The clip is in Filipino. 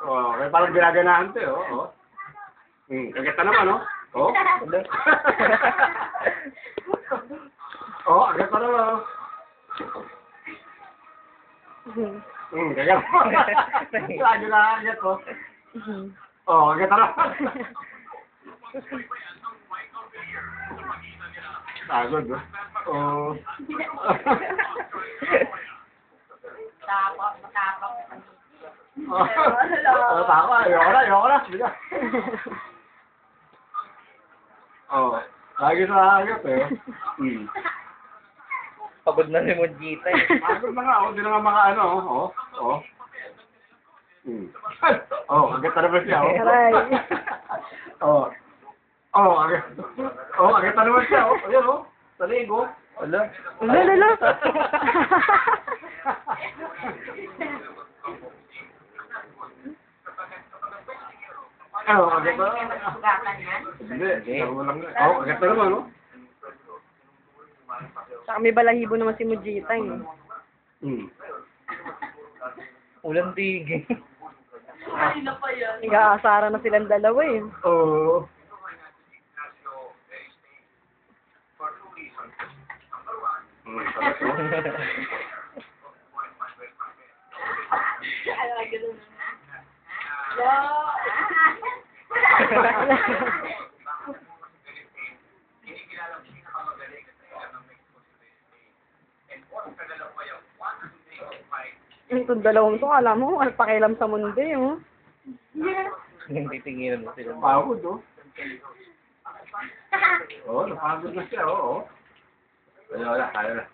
Oh, may parang ginaganahan to, oh. Agad naman, oh. Oh. Oh, agad pa naman, oh. Agad. Lagi na agad, oh. Oh, agad na naman. Pagod, oh. Oh. Tapos. Oh, tama. Ayoko na. Sige. Oh, lagi sa agad, eh. Pagod na si Mujita eh. Pagod na nga, oh. Di na nga mga ano, oh. Oh. Oh, agad na naman siya, oh. Aray. Oh. Oh, agad. Oh, agad na naman siya, oh. Ayun, oh. Sa ligo. Wala. Lalo. Oh, agad na. Hindi. Oh, agad na naman, oh. Saka may balahibo naman si Mujita eh. Ulang tigil. Nag-aasara na silang dalawa eh. Oh. Itong dalawang to, alam mo, ano pakialam sa mundo eh. Oh. Yung titinginan mo sila. Pagod, oh. Oh, napagod na siya, oh. Wala, kaya na.